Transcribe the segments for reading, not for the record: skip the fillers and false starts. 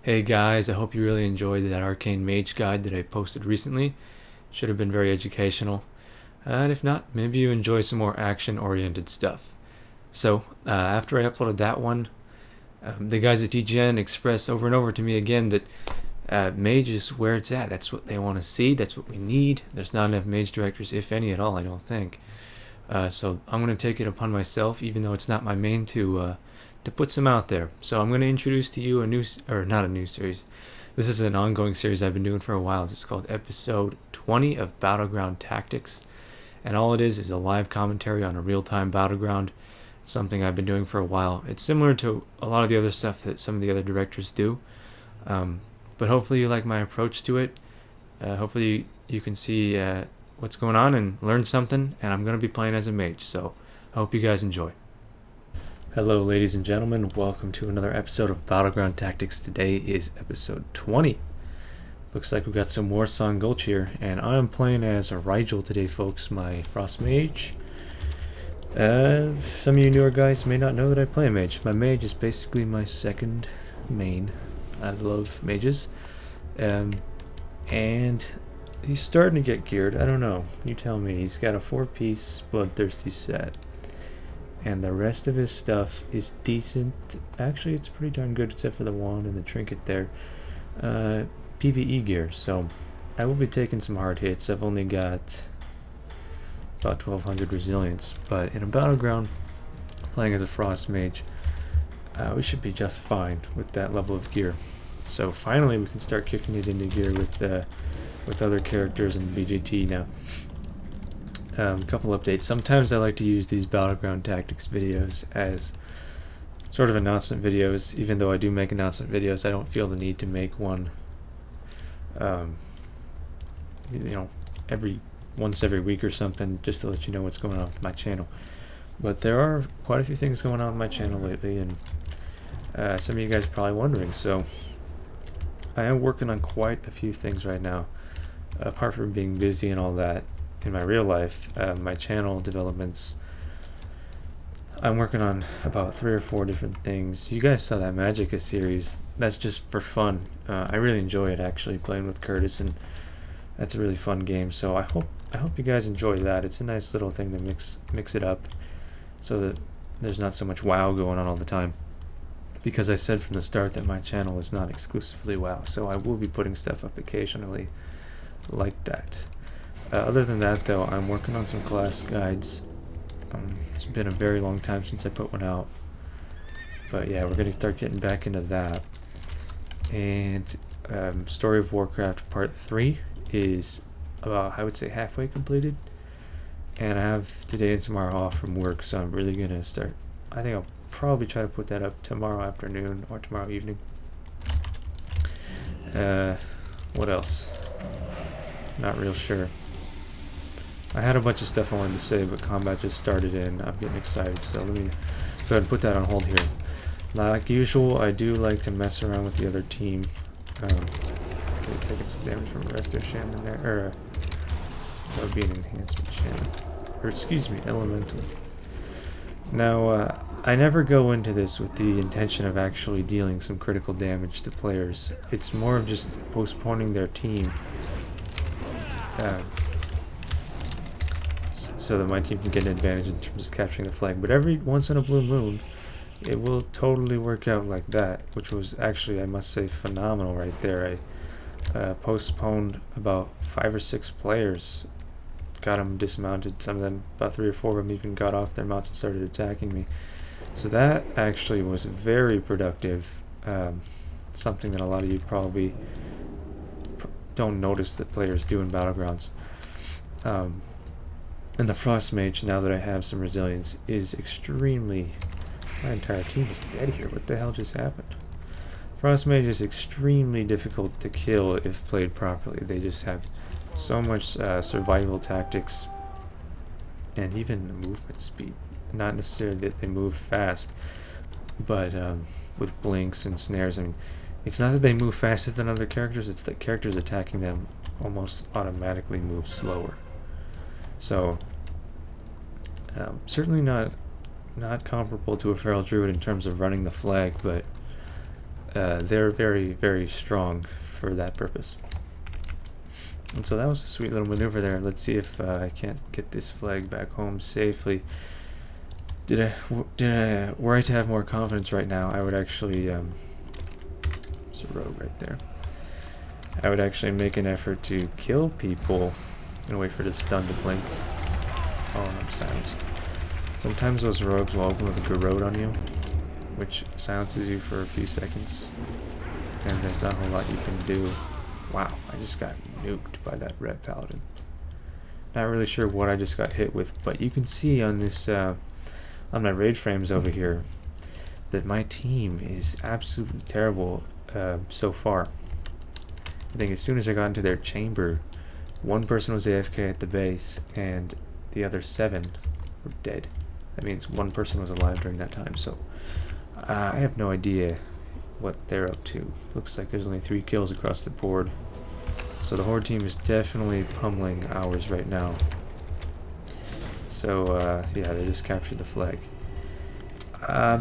Hey guys, I hope you really enjoyed that Arcane Mage guide that I posted recently. Should have been very educational. And if not, maybe you enjoy some more action-oriented stuff. After I uploaded that one, the guys at TGN expressed over and over to me again that Mage is where it's at. That's what they want to see. That's what we need. There's not enough Mage directors, if any at all, I don't think. So I'm going to take it upon myself, even though it's not my main, to put some out there. So I'm going to introduce to you not a new series. This is an ongoing series I've been doing for a while. It's called Episode 20 of Battleground Tactics. And all it is a live commentary on a real-time battleground. It's something I've been doing for a while. It's similar to a lot of the other stuff that some of the other directors do. But hopefully you like my approach to it. Hopefully you can see what's going on and learn something. And I'm going to be playing as a mage. So I hope you guys enjoy. Hello ladies and gentlemen, welcome to another episode of Battleground Tactics. Today is episode 20. Looks like we've got some Warsong Gulch here, and I'm playing as a Rigel today, folks, my Frost Mage. Some of you newer guys may not know that I play a Mage. My Mage is basically my second main. I love Mages. And he's starting to get geared. I don't know, you tell me. He's got a 4-piece Bloodthirsty set. And the rest of his stuff is decent. Actually, it's pretty darn good, except for the wand and the trinket there. PvE gear, so I will be taking some hard hits. I've only got about 1200 resilience, but in a battleground, playing as a Frost Mage, we should be just fine with that level of gear. So finally, we can start kicking it into gear with other characters in BJT now. A couple updates. Sometimes I like to use these Battleground Tactics videos as sort of announcement videos. Even though I do make announcement videos, I don't feel the need to make one once every week or something, just to let you know what's going on with my channel. But there are quite a few things going on with my channel lately, and some of you guys are probably wondering. So I am working on quite a few things right now, apart from being busy and all that. In my real life, my channel developments, I'm working on about 3 or 4 different things. You guys saw that Magicka series. That's just for fun. I really enjoy it, actually, playing with Curtis, and that's a really fun game. So I hope you guys enjoy that. It's a nice little thing to mix it up so that there's not so much WoW going on all the time. Because I said from the start that my channel is not exclusively WoW, so I will be putting stuff up occasionally like that. Other than that, though, I'm working on some class guides. It's been a very long time since I put one out. But yeah, we're going to start getting back into that. And Story of Warcraft Part 3 is about, I would say, halfway completed. And I have today and tomorrow off from work, so I'm really going to start. I think I'll probably try to put that up tomorrow afternoon or tomorrow evening. What else? Not real sure. I had a bunch of stuff I wanted to say, but combat just started and I'm getting excited, so let me go ahead and put that on hold here. Like usual, I do like to mess around with the other team. Okay, taking some damage from a Resto Shaman there, or that would be an Enhancement Shaman. Or excuse me, Elemental. Now, I never go into this with the intention of actually dealing some critical damage to players. It's more of just postponing their team. So that my team can get an advantage in terms of capturing the flag. But every once in a blue moon, it will totally work out like that, which was actually, I must say, phenomenal right there. I postponed about 5 or 6 players, got them dismounted. Some of them, about 3 or 4 of them, even got off their mounts and started attacking me. So that actually was very productive. Something that a lot of you probably don't notice that players do in Battlegrounds. And the Frost Mage, now that I have some resilience, is extremely... My entire team is dead here. What the hell just happened? Frost Mage is extremely difficult to kill if played properly. They just have so much survival tactics and even movement speed. Not necessarily that they move fast, but with blinks and snares. I mean, it's not that they move faster than other characters, it's that characters attacking them almost automatically move slower. So, certainly not comparable to a Feral Druid in terms of running the flag, but they're very, very strong for that purpose. And so that was a sweet little maneuver there. Let's see if I can't get this flag back home safely. Were I to have more confidence right now, I would actually, there's a rogue right there. I would actually make an effort to kill people and wait for the stun to blink. Oh, and I'm silenced. Sometimes those rogues will open with a garrote on you, which silences you for a few seconds, and there's not a whole lot you can do. Wow, I just got nuked by that red paladin. Not really sure what I just got hit with, but you can see on this, on my raid frames over here, that my team is absolutely terrible so far. I think as soon as I got into their chamber, one person was AFK at the base, and the other 7 were dead. That means one person was alive during that time, so I have no idea what they're up to. Looks like there's only 3 kills across the board. So the Horde team is definitely pummeling ours right now. So yeah, they just captured the flag.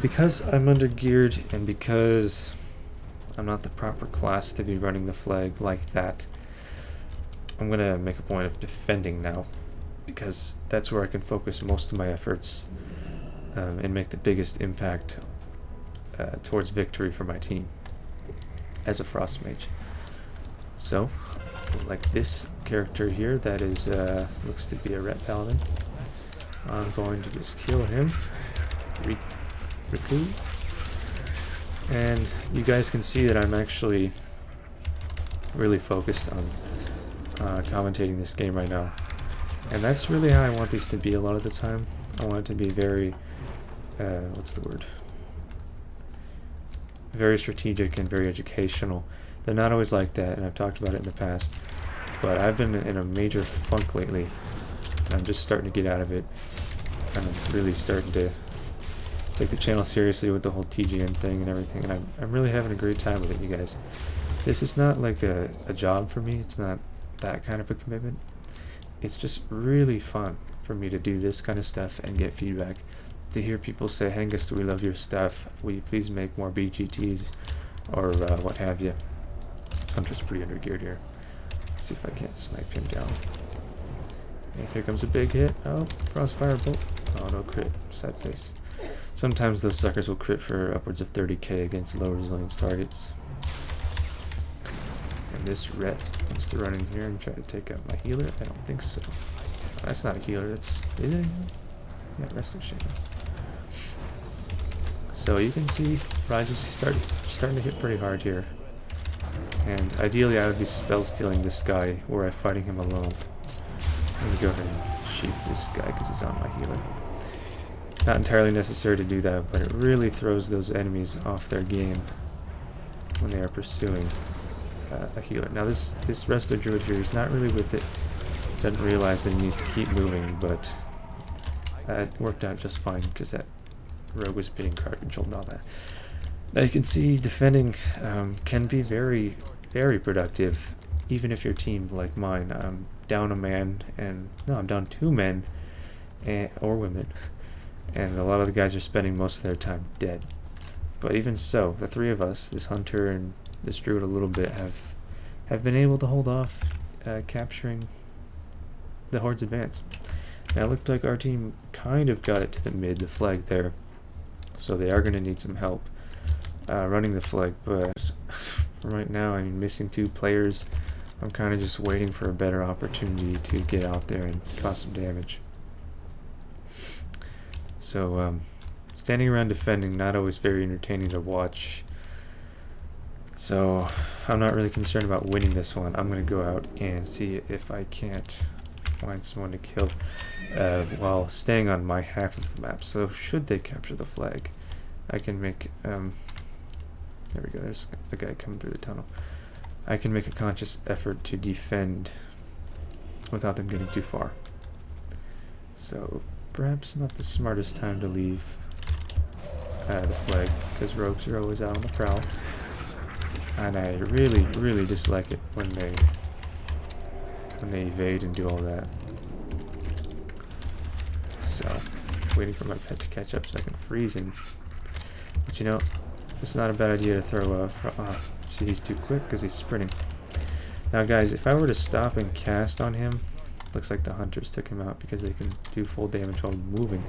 Because I'm undergeared and because I'm not the proper class to be running the flag like that, I'm gonna make a point of defending now, because that's where I can focus most of my efforts and make the biggest impact towards victory for my team as a Frost Mage. So, like this character here, that is looks to be a Ret Paladin. I'm going to just kill him. Riku. And you guys can see that I'm actually really focused on commentating this game right now. And that's really how I want these to be a lot of the time. I want it to be very, what's the word? Very strategic and very educational. They're not always like that, and I've talked about it in the past. But I've been in a major funk lately, and I'm just starting to get out of it. And I'm really starting to take the channel seriously with the whole TGN thing and everything, and I'm really having a great time with it, you guys. This is not like a job for me. It's not that kind of a commitment. It's just really fun for me to do this kind of stuff and get feedback. To hear people say, Hengest, we love your stuff. Will you please make more BGTs or what have you. This hunter's pretty undergeared here. Let's see if I can't snipe him down. And here comes a big hit. Oh, Frostfire Bolt. Oh, no crit. Sad face. Sometimes those suckers will crit for upwards of 30k against low resilience targets. And this Ret wants to run in here and try to take out my healer. I don't think so. That's not a healer. That's... is it? Yeah, resting shame. So you can see Raja's starting to hit pretty hard here. And ideally I would be spell stealing this guy were I fighting him alone. Let me go ahead and shoot this guy because he's on my healer. Not entirely necessary to do that, but it really throws those enemies off their game when they are pursuing a healer. Now this Resto Druid here is not really with it. Doesn't realize that he needs to keep moving, but it worked out just fine because that rogue was being crowd controlled and all that. Now you can see defending can be very, very productive, even if your team, like mine, I'm down a man, and no, I'm down 2 men or women, and a lot of the guys are spending most of their time dead. But even so, the 3 of us, this hunter and this druid a little bit, have been able to hold off capturing the Horde's advance. Now it looked like our team kind of got it to the mid, the flag there, so they are going to need some help running the flag, but right now I'm missing 2 players. I'm kind of just waiting for a better opportunity to get out there and cause some damage. So standing around defending, not always very entertaining to watch. So I'm not really concerned about winning this one. I'm going to go out and see if I can't find someone to kill while staying on my half of the map. So should they capture the flag, I can make there we go, there's the guy coming through the tunnel. I can make a conscious effort to defend without them getting too far. So perhaps not the smartest time to leave the flag, because rogues are always out on the prowl, and I really, really dislike it when they evade and do all that. So waiting for my pet to catch up so I can freeze him. But you know, it's not a bad idea to throw see, he's too quick because he's sprinting. Now guys, if I were to stop and cast on him, looks like the hunters took him out because they can do full damage while moving.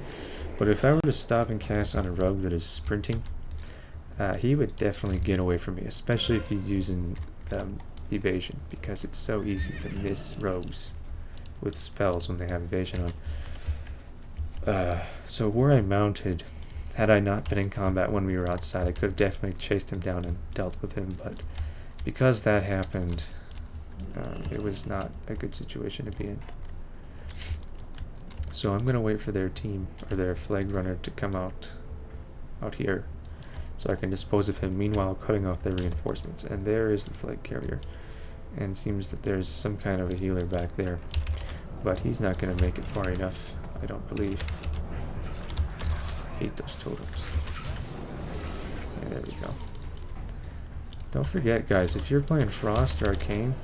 But if I were to stop and cast on a rogue that is sprinting, he would definitely get away from me, especially if he's using evasion, because it's so easy to miss rogues with spells when they have evasion on. So where I mounted, had I not been in combat when we were outside, I could have definitely chased him down and dealt with him, but because that happened, it was not a good situation to be in. So I'm gonna wait for their team, or their flag runner, to come out here, so I can dispose of him, meanwhile cutting off their reinforcements. And there is the flag carrier, and it seems that there's some kind of a healer back there, but he's not gonna make it far enough, I don't believe. I hate those totems. Yeah, there we go. Don't forget, guys, if you're playing Frost or Arcane,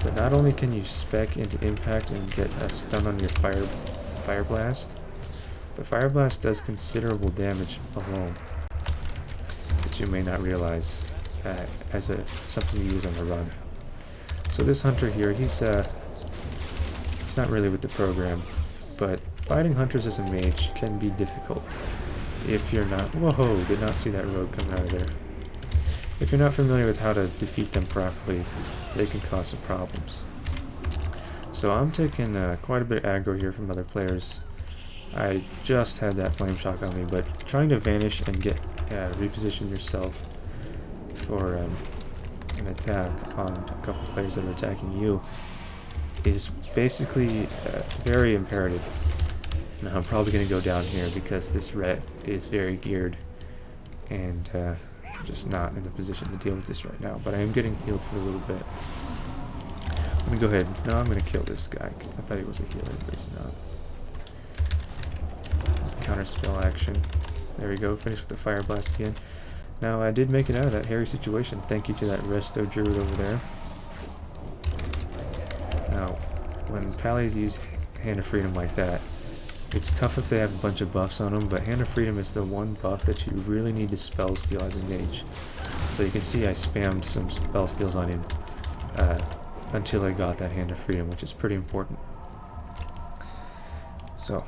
but not only can you spec into Impact and get a stun on your Fire Blast, but Fire Blast does considerable damage alone, that you may not realize as something you use on the run. So this hunter here, he's not really with the program, but fighting hunters as a mage can be difficult if you're not... Whoa, did not see that rogue coming out of there. If you're not familiar with how to defeat them properly, they can cause some problems. So I'm taking quite a bit of aggro here from other players. I just had that flame shock on me, but trying to vanish and get reposition yourself for an attack on a couple players that are attacking you is basically very imperative. Now I'm probably going to go down here because this ret is very geared, and I'm just not in the position to deal with this right now, but I am getting healed for a little bit. Let me go ahead. No, I'm going to kill this guy. I thought he was a healer, but he's not. Counter spell action. There we go. Finish with the Fire Blast again. Now, I did make it out of that hairy situation. Thank you to that Resto Druid over there. Now, when Pallies use Hand of Freedom like that, it's tough if they have a bunch of buffs on them, but Hand of Freedom is the one buff that you really need to spell steal as a mage. So you can see I spammed some spell steals on him until I got that Hand of Freedom, which is pretty important. So,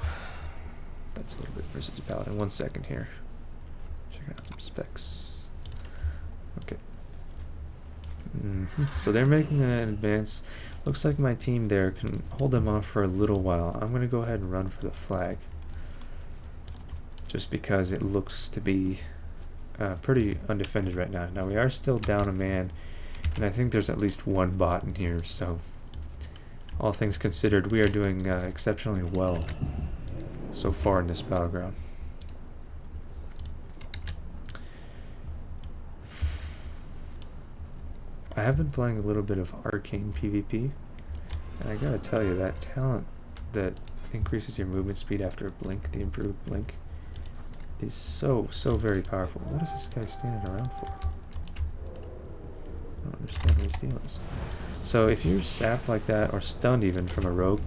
that's a little bit versus Paladin. 1 second here. Checking out some specs. Okay. So they're making an advance. Looks like my team there can hold them off for a little while. I'm going to go ahead and run for the flag, just because it looks to be pretty undefended right now. Now we are still down a man, and I think there's at least one bot in here, so all things considered, we are doing exceptionally well so far in this battleground. I have been playing a little bit of Arcane PvP, and I gotta tell you, that talent that increases your movement speed after a blink, the improved blink, is so very powerful. What is this guy standing around for? I don't understand what he's doing. So if you're sapped like that, or stunned even from a rogue,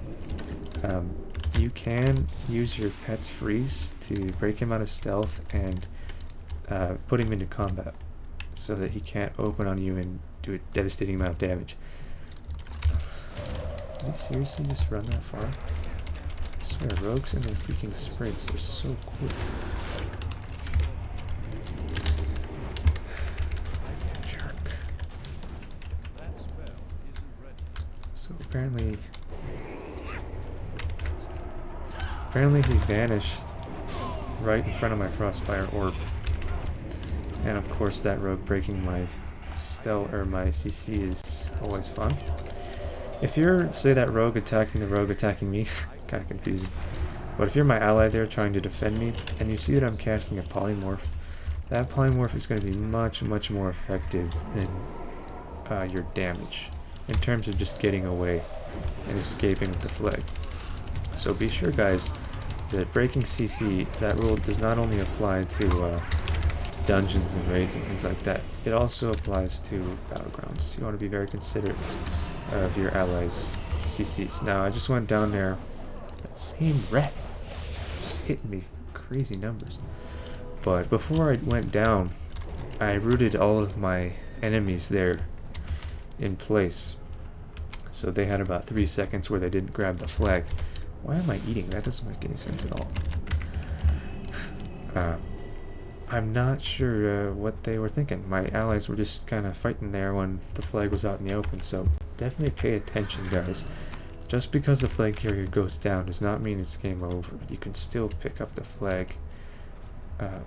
you can use your pet's freeze to break him out of stealth and put him into combat, so that he can't open on you and do a devastating amount of damage. Did he seriously just run that far? I swear, rogues and their freaking sprints, they're so quick. Jerk. So apparently he vanished right in front of my Frostfire orb. And of course that rogue breaking my my CC is always fun. If you're, say, that rogue attacking me, kind of confusing. But if you're my ally there trying to defend me, and you see that I'm casting a polymorph, that polymorph is going to be much more effective than your damage, in terms of just getting away and escaping with the flag. So be sure, guys, that breaking CC, that rule does not only apply to dungeons and raids and things like that. It also applies to battlegrounds. You want to be very considerate of your allies' CCs. Now, I just went down there. That same ret just hit me crazy numbers. But before I went down, I rooted all of my enemies there in place. So they had about 3 seconds where they didn't grab the flag. Why am I eating? That doesn't make any sense at all. I'm not sure what they were thinking. My allies were just kind of fighting there when the flag was out in the open, so definitely pay attention, guys. Just because the flag carrier goes down does not mean it's game over. You can still pick up the flag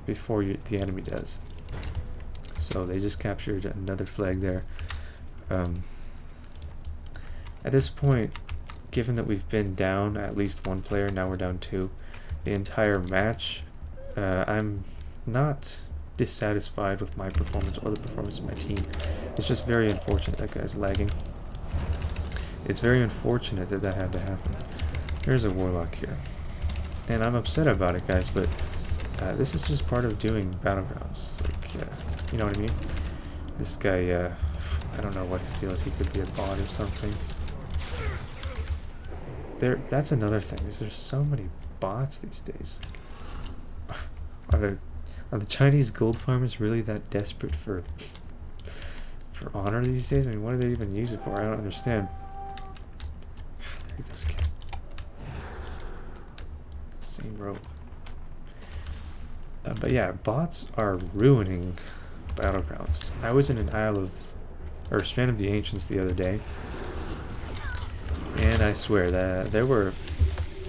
before the enemy does. So they just captured another flag there. At this point, given that we've been down at least one player, now we're down 2, the entire match, I'm not dissatisfied with my performance or the performance of my team. It's just very unfortunate that guy's lagging. It's very unfortunate that that had to happen. There's a warlock here. And I'm upset about it, guys, but this is just part of doing battlegrounds. Like, you know what I mean? This guy, I don't know what his deal is. He could be a bot or something. That's another thing, is there's so many bots these days. Are the Chinese gold farmers really that desperate for honor these days? I mean, what do they even use it for? I don't understand. There he goes again. Same rope. But yeah, bots are ruining battlegrounds. I was in an Strand of the Ancients the other day, and I swear that there were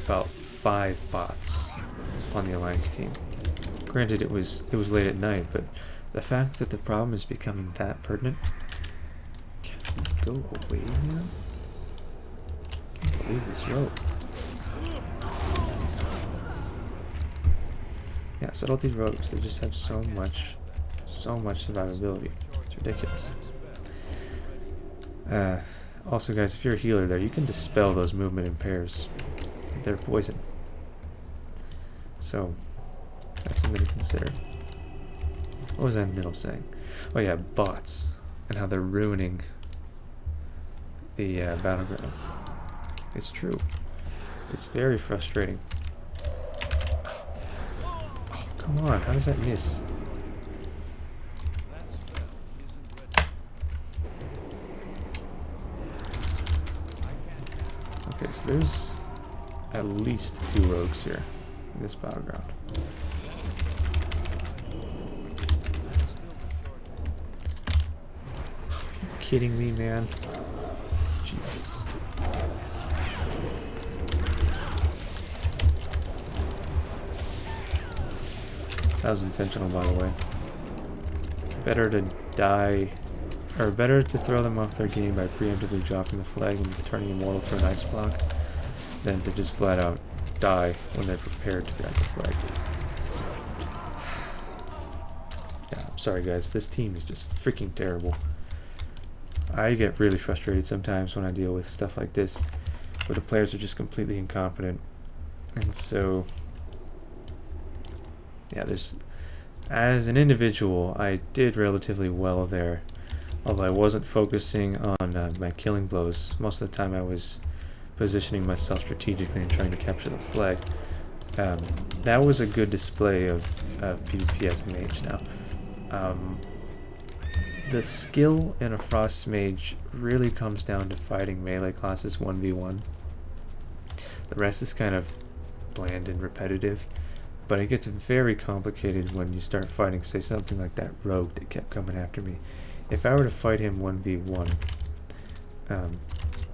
about 5 bots on the Alliance team. Granted, it was late at night, but the fact that the problem is becoming that pertinent. Can you go away now? I can't believe this rope. Yeah, subtlety ropes, they just have so much survivability. It's ridiculous. Also, guys, if you're a healer there, you can dispel those movement impairs. They're poison. So, that's something to consider. What was I in the middle saying? Oh yeah, bots. And how they're ruining the battleground. It's true. It's very frustrating. Oh, come on, how does that miss? Okay, so there's at least 2 rogues here in this battleground. Are you kidding me, man? Jesus. That was intentional, by the way. Better to die, or better to throw them off their game by preemptively dropping the flag and turning immortal through an ice block than to just flat out die when they're prepared to grab the flag. Yeah, I'm sorry guys, this team is just freaking terrible. I get really frustrated sometimes when I deal with stuff like this, where the players are just completely incompetent. And so, yeah, as an individual, I did relatively well there. Although I wasn't focusing on my killing blows. Most of the time I was positioning myself strategically and trying to capture the flag. That was a good display of PvP as Mage now. The skill in a Frost Mage really comes down to fighting melee classes 1v1. The rest is kind of bland and repetitive, but it gets very complicated when you start fighting, say, something like that rogue that kept coming after me. If I were to fight him 1v1,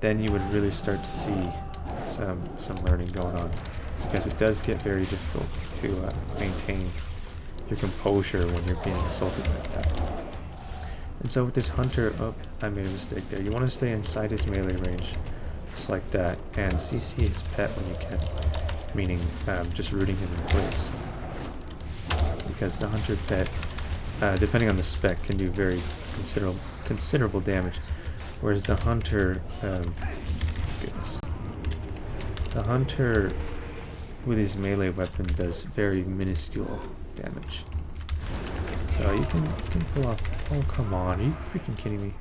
then you would really start to see some learning going on, because it does get very difficult to maintain your composure when you're being assaulted like that. And so with this hunter, oh, I made a mistake there. You want to stay inside his melee range, just like that, and CC his pet when you can, meaning just rooting him in place. Because the hunter pet, depending on the spec, can do very considerable damage, whereas the hunter, goodness, the hunter with his melee weapon does very minuscule damage. So you can pull off. Oh come on! Are you freaking kidding me?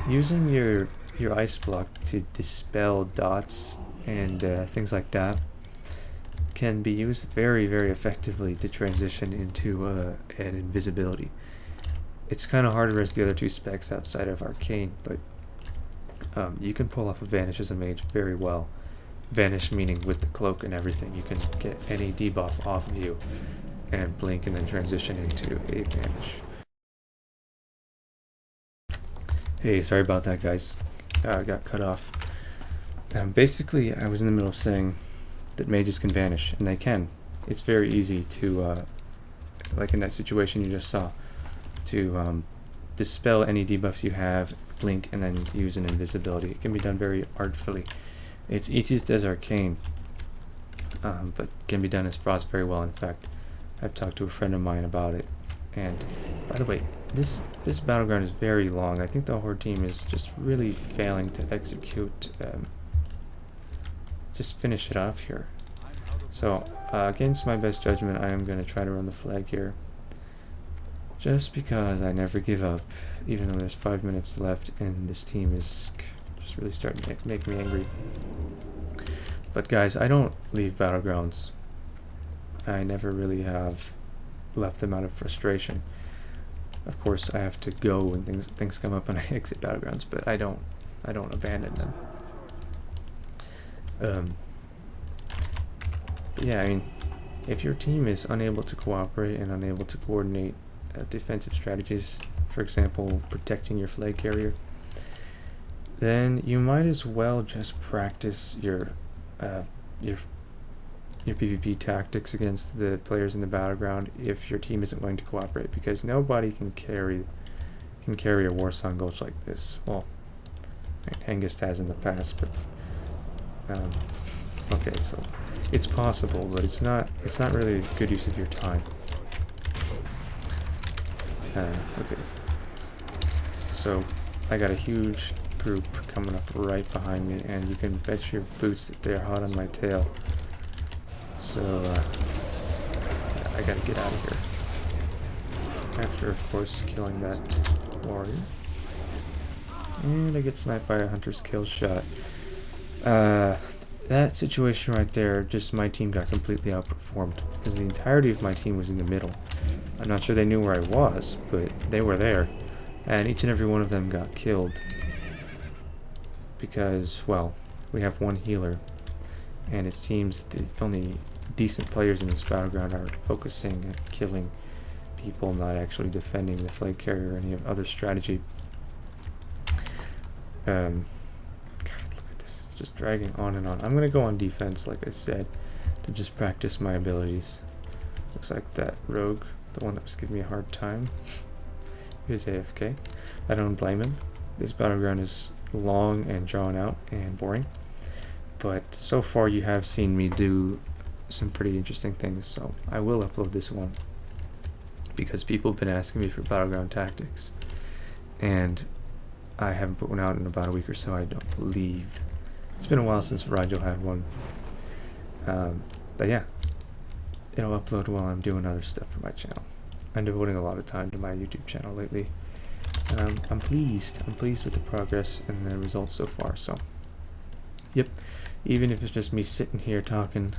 Using your ice block to dispel dots and things like that can be used very, very effectively to transition into an invisibility. It's kind of harder as the other two specs outside of Arcane, but you can pull off a Vanish as a mage very well. Vanish meaning with the cloak and everything, you can get any debuff off of you and blink and then transition into a Vanish. Hey, sorry about that, guys. Got cut off. Basically, I was in the middle of saying that mages can vanish, and they can. It's very easy to, like in that situation you just saw, to dispel any debuffs you have, blink, and then use an invisibility. It can be done very artfully. It's easiest as Arcane, but can be done as Frost very well. In fact, I've talked to a friend of mine about it. And by the way, this battleground is very long. I think the Horde team is just really failing to execute, just finish it off here. So against my best judgment, I am going to try to run the flag here. Just because I never give up, even though there's 5 minutes left and this team is just really starting to make me angry. But guys, I don't leave battlegrounds. I never really have left them out of frustration. Of course, I have to go when things come up and I exit battlegrounds, but I don't abandon them. Yeah, I mean, if your team is unable to cooperate and unable to coordinate defensive strategies, for example, protecting your flag carrier, then you might as well just practice your PvP tactics against the players in the battleground if your team isn't willing to cooperate, because nobody can carry a Warsong Gulch like this. Well, Hengest has in the past, but okay, so it's possible, but it's not really a good use of your time. Okay, so I got a huge group coming up right behind me, and you can bet your boots that they're hot on my tail. So I gotta get out of here. After, of course, killing that warrior. And I get sniped by a hunter's kill shot. That situation right there, just my team got completely outperformed, because the entirety of my team was in the middle. I'm not sure they knew where I was, but they were there. And each and every one of them got killed. Because, well, we have one healer. And it seems that the only decent players in this battleground are focusing on killing people, not actually defending the flag carrier or any other strategy. God, look at this. It's just dragging on and on. I'm going to go on defense, like I said, to just practice my abilities. Looks like that rogue, the one that was giving me a hard time, is AFK. I don't blame him. This battleground is long and drawn out and boring. But so far you have seen me do some pretty interesting things, so I will upload this one. Because people have been asking me for battleground tactics. And I haven't put one out in about a week or so, I don't believe. It's been a while since Rigel had one. But yeah, it'll upload while I'm doing other stuff for my channel. I'm devoting a lot of time to my YouTube channel lately. And I'm pleased with the progress and the results so far, so. Yep, even if it's just me sitting here talking,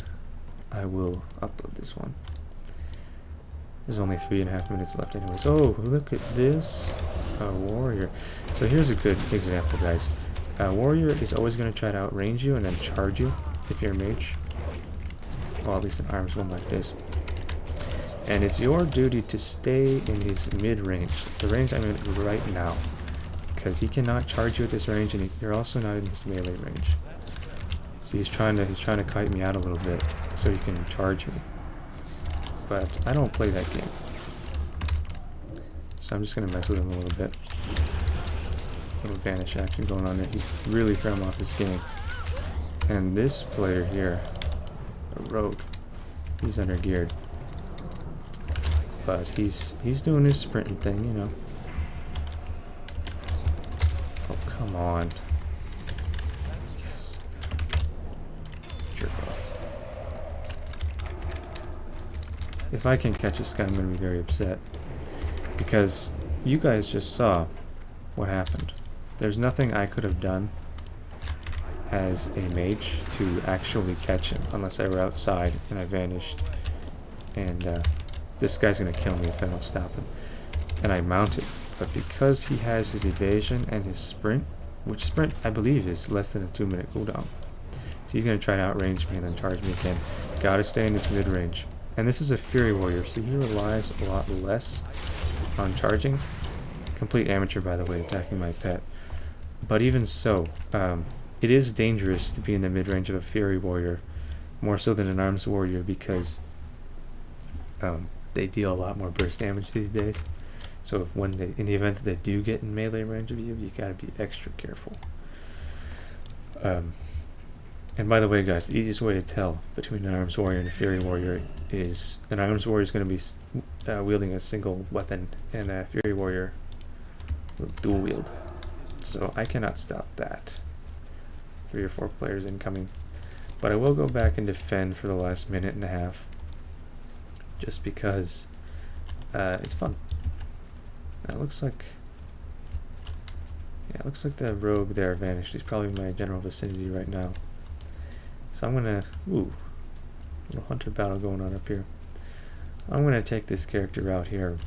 I will upload this one. There's only 3.5 minutes left anyways. Oh, look at this. A warrior. So here's a good example, guys. A warrior is always going to try to outrange you and then charge you if you're a mage. Well, at least an arms one like this. And it's your duty to stay in his mid-range. The range I'm in right now. Because he cannot charge you at this range, and you're also not in his melee range. See, he's trying to kite me out a little bit so he can charge me. But I don't play that game. So I'm just gonna mess with him a little bit. Little vanish action going on there. He's really thrown off his game. And this player here, a rogue, he's under geared. But he's doing his sprinting thing, you know. Oh, come on. Yes. Jerk off. If I can catch this guy, I'm going to be very upset. Because you guys just saw what happened. There's nothing I could have done as a mage to actually catch him, unless I were outside and I vanished. And this guy's gonna kill me if I don't stop him. And I mount it. But because he has his evasion and his sprint, which sprint I believe is less than a 2-minute cooldown, so he's gonna try to outrange me and then charge me again. Gotta stay in this mid range. And this is a Fury Warrior, so he relies a lot less on charging. Complete amateur, by the way, attacking my pet. But even so, it is dangerous to be in the mid range of a Fury Warrior, more so than an Arms Warrior, because they deal a lot more burst damage these days. So if in the event that they do get in melee range of you, you gotta be extra careful. And by the way, guys, the easiest way to tell between an Arms Warrior and a Fury Warrior is an Arms Warrior is going to be wielding a single weapon, and a Fury Warrior will dual wield. So I cannot stop that. 3 or 4 players incoming. But I will go back and defend for the last minute and a half, just because it's fun. It looks like the rogue there vanished. He's probably in my general vicinity right now. So I'm gonna, little hunter battle going on up here. I'm gonna take this character out here.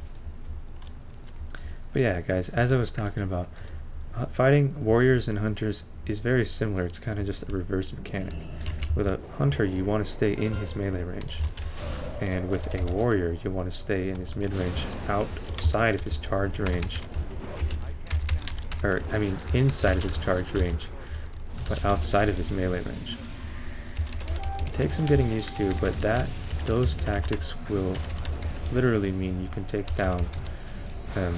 But yeah, guys, as I was talking about, fighting warriors and hunters is very similar. It's kind of just a reverse mechanic. With a hunter, you want to stay in his melee range, and with a warrior, you want to stay in his mid range, outside of his charge range. Or, I mean, inside of his charge range, but outside of his melee range. Takes some getting used to, but those tactics will literally mean you can take down a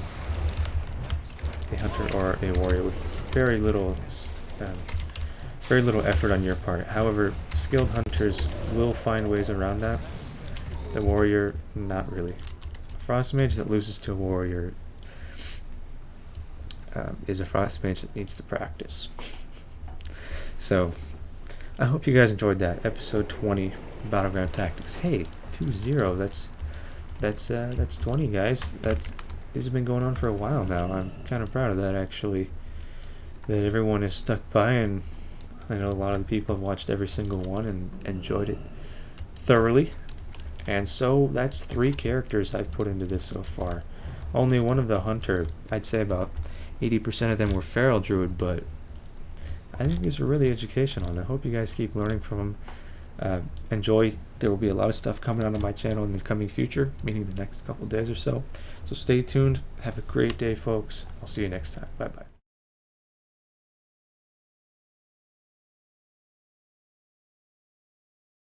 hunter or a warrior with very little effort on your part. However, skilled hunters will find ways around that. The warrior, not really. A frost mage that loses to a warrior is a frost mage that needs to practice. So I hope you guys enjoyed that episode 20 Battleground Tactics. Hey, 2-0. That's 20, guys. These have been going on for a while now. I'm kind of proud of that, actually. That everyone has stuck by, and I know a lot of the people have watched every single one and enjoyed it thoroughly. And so that's 3 characters I've put into this so far. Only one of the hunter, I'd say about 80% of them were feral druid, but I think these are really educational, and I hope you guys keep learning from them. Enjoy. There will be a lot of stuff coming out on my channel in the coming future, meaning the next couple days or so. So stay tuned. Have a great day, folks. I'll see you next time. Bye-bye.